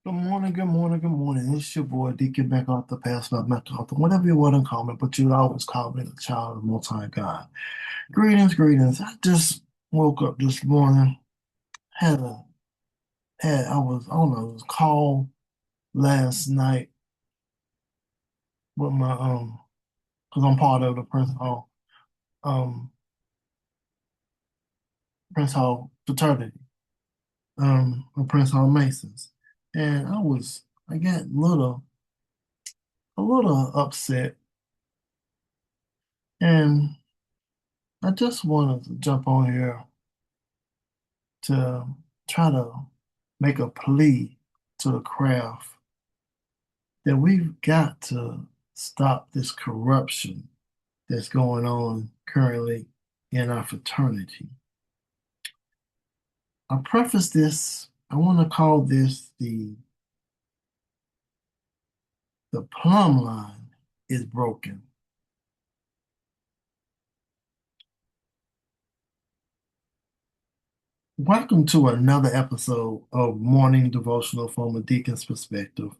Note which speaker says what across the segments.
Speaker 1: Good morning, good morning, good morning. It's your boy Deacon back off the past, not back off the whatever you want to call me, but you always call me the child of the Most God. Greetings, greetings. I just woke up this morning, had a I was on a call last night with my because I'm part of the um Prince Hall fraternity, the Prince Hall Masons. And I got a little upset, and I just wanted to jump on here to try to make a plea to the craft that we've got to stop this corruption that's going on currently in our fraternity. I preface this, I want to call this the plumb line is broken. Welcome to another episode of Morning Devotional from a Deacon's Perspective.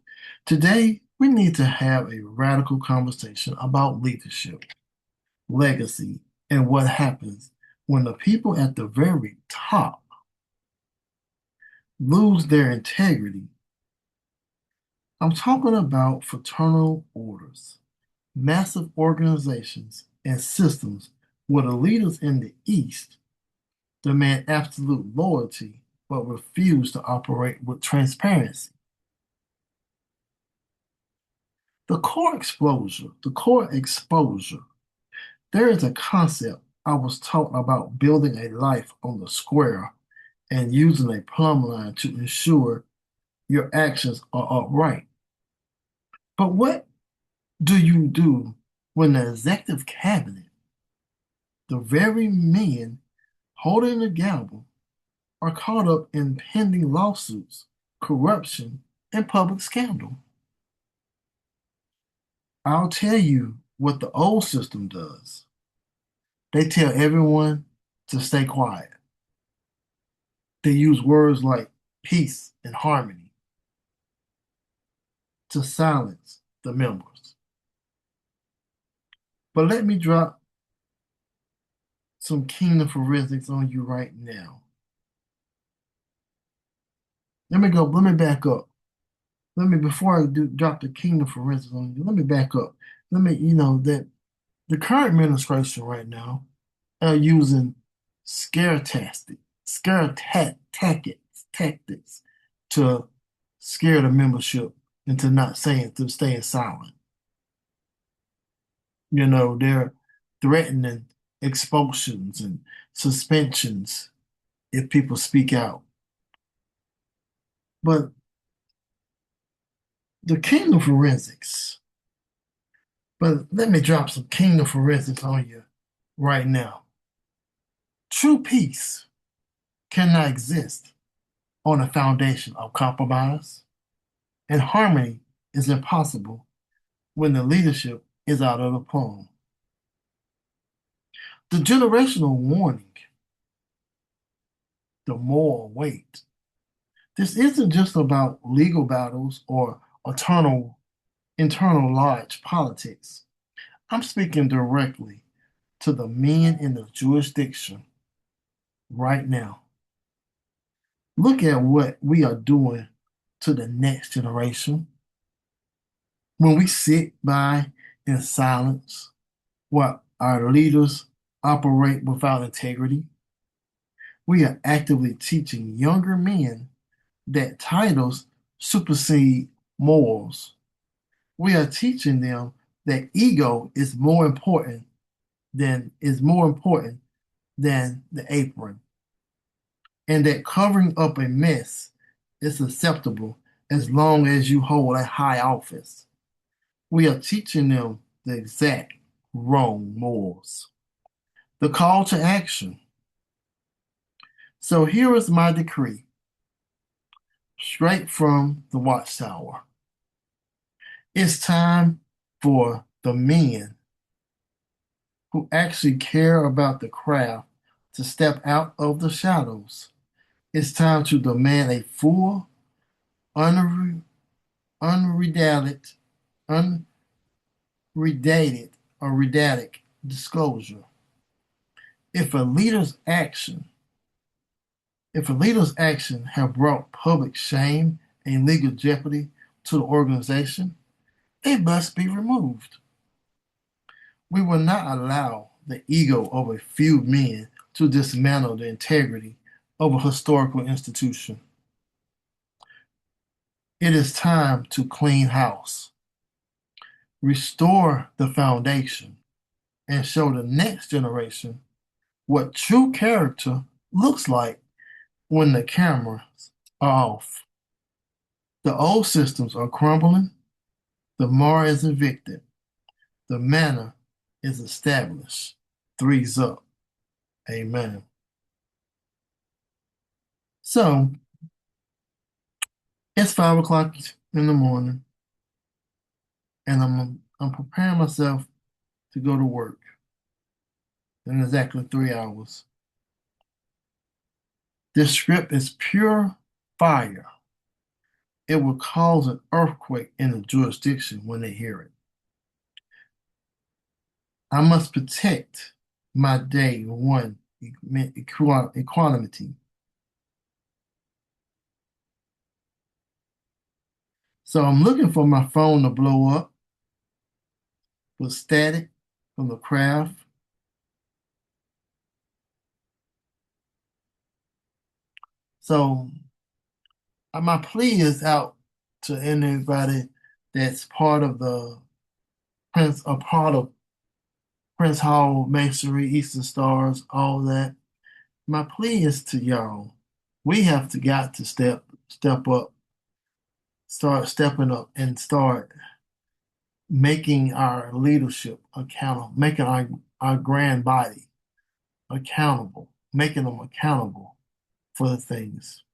Speaker 1: Today, we need to have a radical conversation about leadership, legacy, and what happens when the people at the very top lose their integrity. I'm talking about fraternal orders, massive organizations, and systems where the leaders in the East demand absolute loyalty but refuse to operate with transparency. The core exposure. There is a concept I was taught about building a life on the square and using a plumb line to ensure your actions are upright. But what do you do when the executive cabinet, the very men holding the gavel, are caught up in pending lawsuits, corruption, and public scandal? I'll tell you what the old system does. They tell everyone to stay quiet. They use words like peace and harmony to silence the members. But let me drop some kingdom forensics on you right now. Let me back up. Before I do drop the kingdom forensics on you, let me back up. That the current administration right now are using scare tactics, tactics to scare the membership into not saying, to staying silent. They're threatening expulsions and suspensions if people speak out. But the kingdom forensics, but let me drop some kingdom forensics on you right now. True peace cannot exist on a foundation of compromise, and harmony is impossible when the leadership is out of the plumb. The generational warning, the moral weight. This isn't just about legal battles or internal large politics. I'm speaking directly to the men in the jurisdiction right now. Look at what we are doing to the next generation. When we sit by in silence while our leaders operate without integrity, we are actively teaching younger men that titles supersede morals. We are teaching them that ego is more important than the apron, and that covering up a mess is acceptable as long as you hold a high office. We are teaching them the exact wrong morals. The call to action. So here is my decree, straight from the watchtower. It's time for the men who actually care about the craft to step out of the shadows. It's time to demand a full, unre- unredacted, unredated, or redacted disclosure. If a leader's action, if a leader's action have brought public shame and legal jeopardy to the organization, it must be removed. We will not allow the ego of a few men to dismantle the integrity of a historical institution. It is time to clean house, restore the foundation, and show the next generation what true character looks like when the cameras are off. The old systems are crumbling, the Mara is evicted, the manna is established. Three's up. Amen. So it's 5 o'clock in the morning, and I'm preparing myself to go to work in exactly 3 hours. This script is pure fire. It will cause an earthquake in the jurisdiction when they hear it. I must protect my day one equanimity. So I'm looking for my phone to blow up with static from the craft. So my plea is out to anybody that's part of the a part of Prince Hall, Masonry, Eastern Stars, all that. My plea is to y'all. We have got to step up, start stepping up and start making our leadership accountable, making our grand body accountable, making them accountable for the things.